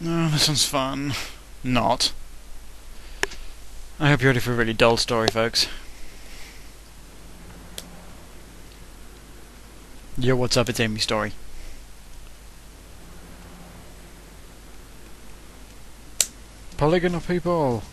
Oh, this one's fun. Not. I hope you're ready for a really dull story, folks. Yo, what's up? It's Amy's story. Polygonal people!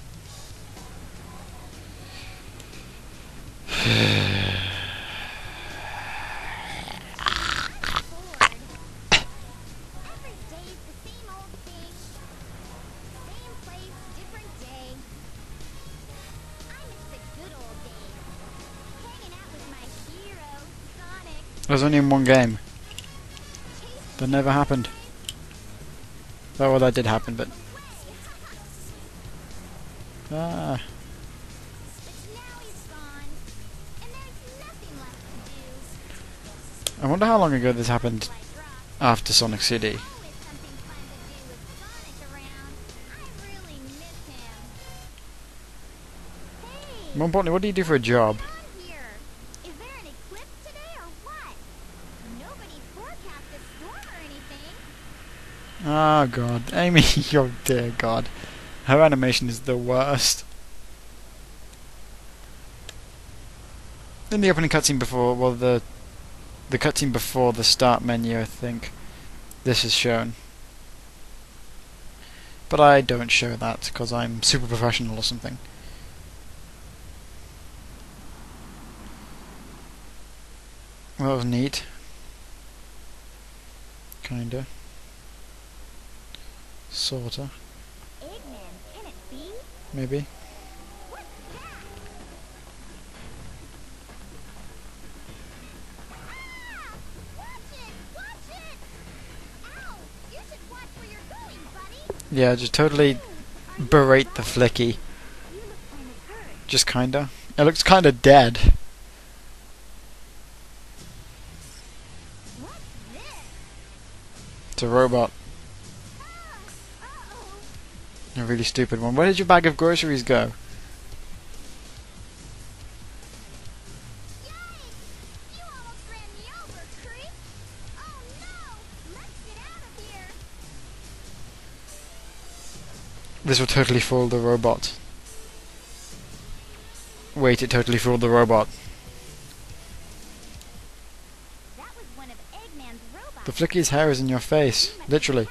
It was only in one game. That never happened. Oh, well, that did happen, but... Ah. I wonder how long ago this happened after Sonic CD. More importantly, what do you do for a job? Oh god, Amy, oh dear god. Her animation is the worst. In the opening cutscene before, well, the cutscene before the start menu, I think, this is shown. But I don't show that, because I'm super professional or something. Well, that was neat. Kinda. Sorta. Maybe. Yeah, just totally berate the flicky. Just kinda. It looks kinda dead. It's a robot. A really stupid one. Where did your bag of groceries go? This will totally fool the robot. Wait, it totally fooled the robot. The flicky's hair is in your face, literally.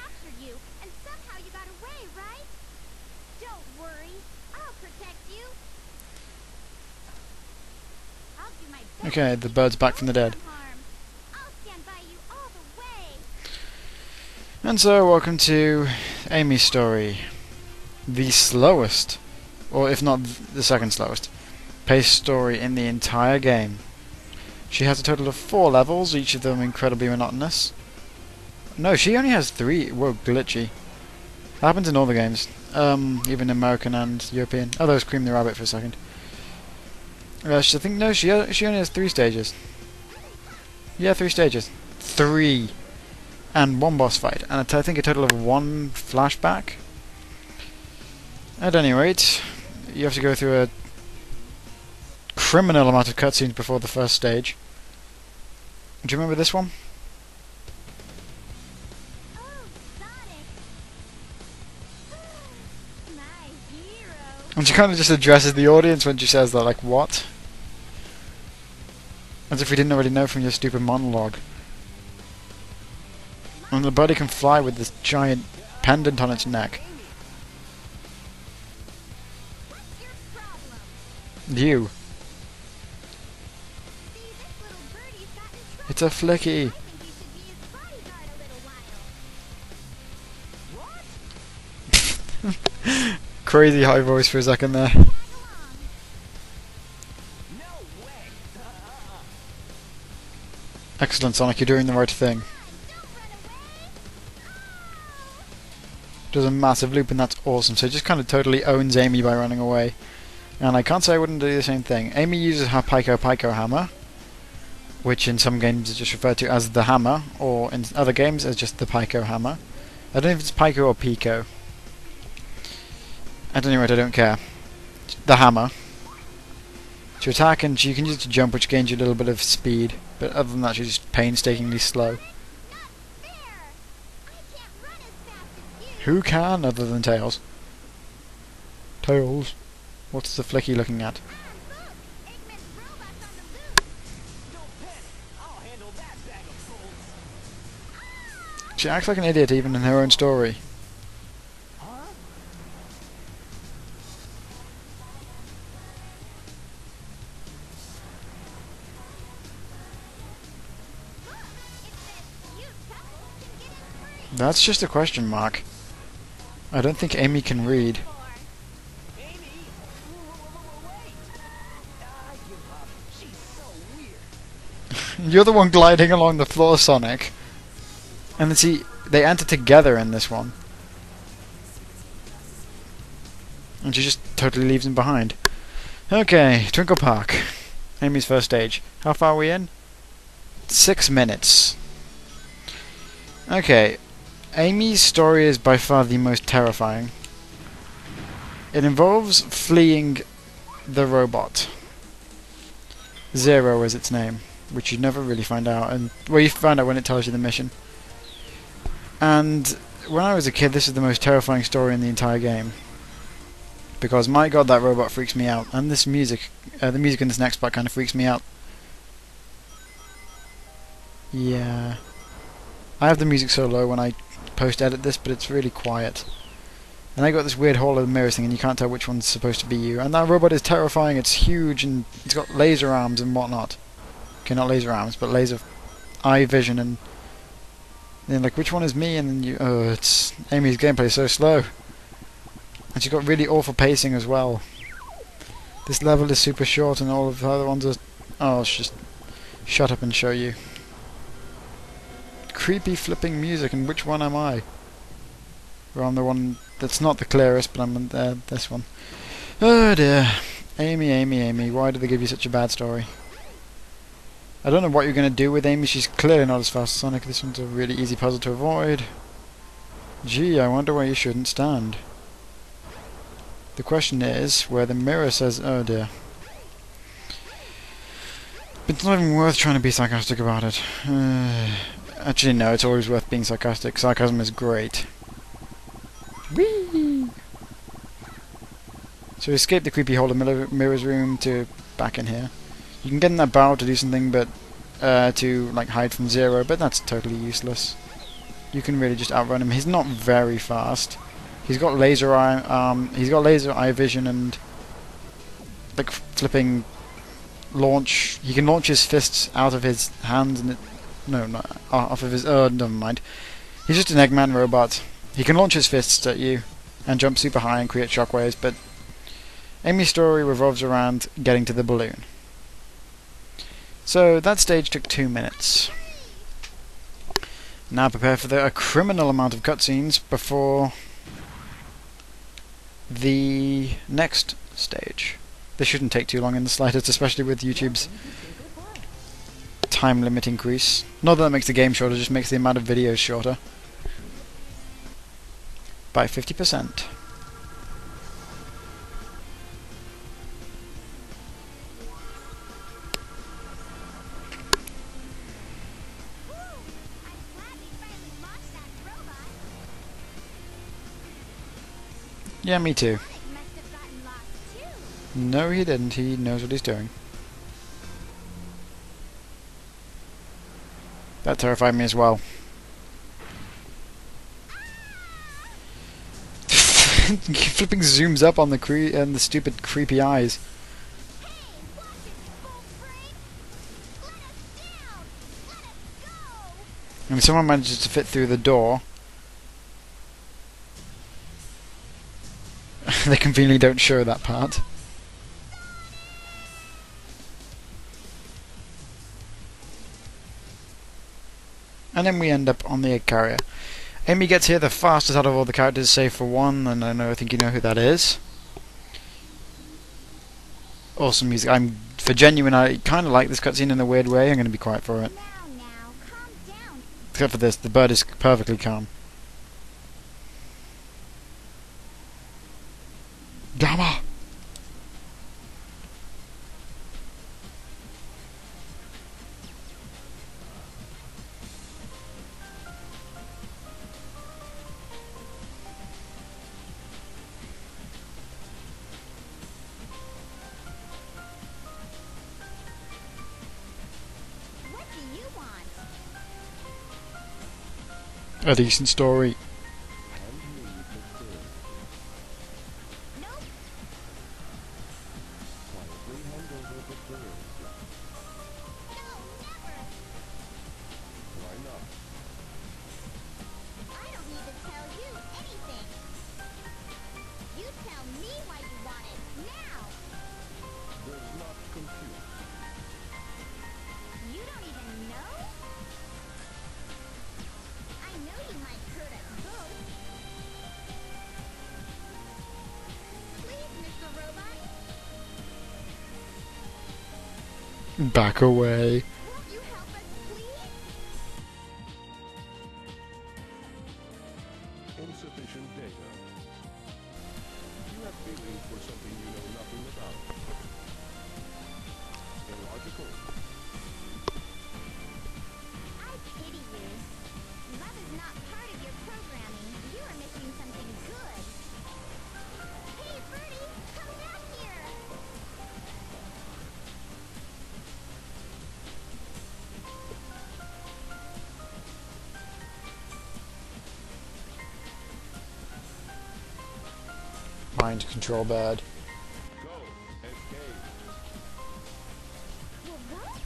Okay, the bird's back from the dead. And so, welcome to Amy's story. The slowest, or if not the second slowest, paced story in the entire game. She has a total of 4 levels, each of them incredibly monotonous. No, she only has 3. Whoa, glitchy. That happens in all the games, even American and European. Oh, that was Cream the Rabbit for a second. I think, no, she only has 3 stages. Yeah, 3 stages. 3! And 1 boss fight, and I think a total of 1 flashback. At any rate, you have to go through a criminal amount of cutscenes before the first stage. Do you remember this one? And she kind of just addresses the audience when she says that, like, what? As if we didn't already know from your stupid monologue. And the birdie can fly with this giant pendant on its neck. You. It's a flicky. Crazy high voice for a second there. Excellent, Sonic, you're doing the right thing. Does a massive loop and that's awesome, so it just kind of totally owns Amy by running away. And I can't say I wouldn't do the same thing. Amy uses her Pico hammer, which in some games is just referred to as the hammer, or in other games as just the Pico hammer. I don't know if it's Pico or Pico. At any rate, I don't care. The hammer. To attack, and you can use it to jump, which gains you a little bit of speed. But other than that, she's just painstakingly slow. Who can other than Tails? Tails. What's the flicky looking at? She acts like an idiot even in her own story. That's just a question mark. I don't think Amy can read. You're the one gliding along the floor, Sonic. And then see, they enter together in this one. And she just totally leaves him behind. Okay, Twinkle Park. Amy's first stage. How far are we in? 6 minutes. Okay. Amy's story is by far the most terrifying. It involves fleeing the robot. Zero is its name, which you never really find out, and well, you find out when it tells you the mission. And when I was a kid, this is the most terrifying story in the entire game. Because my god, that robot freaks me out, and this music, the music in this next part kind of freaks me out. Yeah. I have the music so low when I post-edit this, but it's really quiet. And I got this weird hall of mirrors thing, and you can't tell which one's supposed to be you. And that robot is terrifying, it's huge, and it's got laser arms and whatnot. Okay, not laser arms, but laser eye vision, and then like, which one is me? And then you, oh, it's Amy's gameplay is so slow. And she's got really awful pacing as well. This level is super short, and all of the other ones are... Oh, it's just... Shut up and show you. Creepy flipping music, and which one am I? Well, I'm the one that's not the clearest, but I'm this one. Oh dear. Amy, Amy, Amy, why did they give you such a bad story? I don't know what you're going to do with Amy, she's clearly not as fast as Sonic. This one's a really easy puzzle to avoid. Gee, I wonder where you shouldn't stand. The question is, where the mirror says, oh dear. But it's not even worth trying to be sarcastic about it. Actually, no, it's always worth being sarcastic. Sarcasm is great. Whee! So escape the creepy hole of Mirror's room to back in here. You can get in that barrel to do something, but to like hide from Zero, but that's totally useless. You can really just outrun him. He's not very fast. He's got laser eye vision and like flipping launch. He can launch his fists out of his hands and off of his. Oh, never mind. He's just an Eggman robot. He can launch his fists at you and jump super high and create shockwaves, but Amy's story revolves around getting to the balloon. So that stage took 2 minutes. Now prepare for a criminal amount of cutscenes before the next stage. This shouldn't take too long in the slightest, especially with YouTube's time limit increase. Not that makes the game shorter, just makes the amount of videos shorter. By 50%. Yeah, me too. No, he didn't. He knows what he's doing. That terrified me as well. Flipping zooms up on the stupid creepy eyes. And someone manages to fit through the door. They conveniently don't show that part. And then we end up on the egg carrier. Amy gets here the fastest out of all the characters, save for one, and I think you know who that is. Awesome music. For genuine, I kind of like this cutscene in a weird way. I'm going to be quiet for it. Now, calm down. Except for this, the bird is perfectly calm. Gamma! A decent story. Nope. No, never. I don't need to tell you anything. You tell me why you want it now. You don't even know? I know you might hurt us both. Please, Mr. Robot. Back away. Won't you help us, please? Insufficient data. You have feelings for something you know nothing about. Illogical. I pity you. Love is not part of your programming. You are missing something good. Hey, Birdie, come back here. Mind control bad. Go. Escape. Well, what?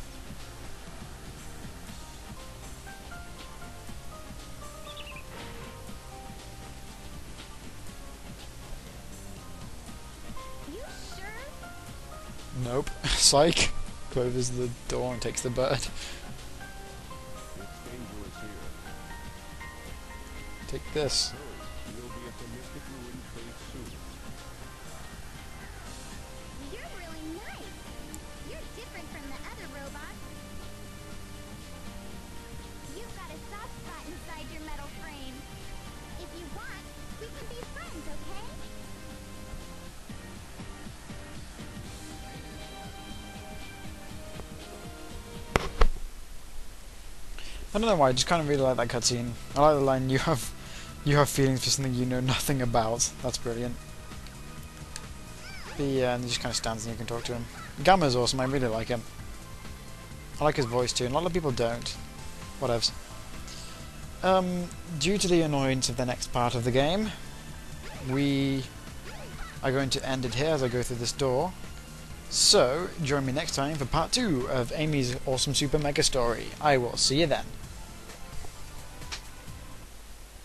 You sure? Nope. Psych. Closes the door and takes the bird. It's dangerous here. Take this. Hurry. We'll be at the Mystic Ruin place soon. You're really nice. You're different from the other robots. You've got a soft spot inside your metal frame. If you want, we can be friends, okay? I don't know why, I just kind of really like that cutscene. I like the line, you have feelings for something you know nothing about. That's brilliant. And he just kind of stands and you can talk to him. Gamma's awesome, I really like him. I like his voice too, and a lot of people don't. Whatevs. Due to the annoyance of the next part of the game, we are going to end it here as I go through this door. So, join me next time for part 2 of Amy's awesome Super Mega Story. I will see you then.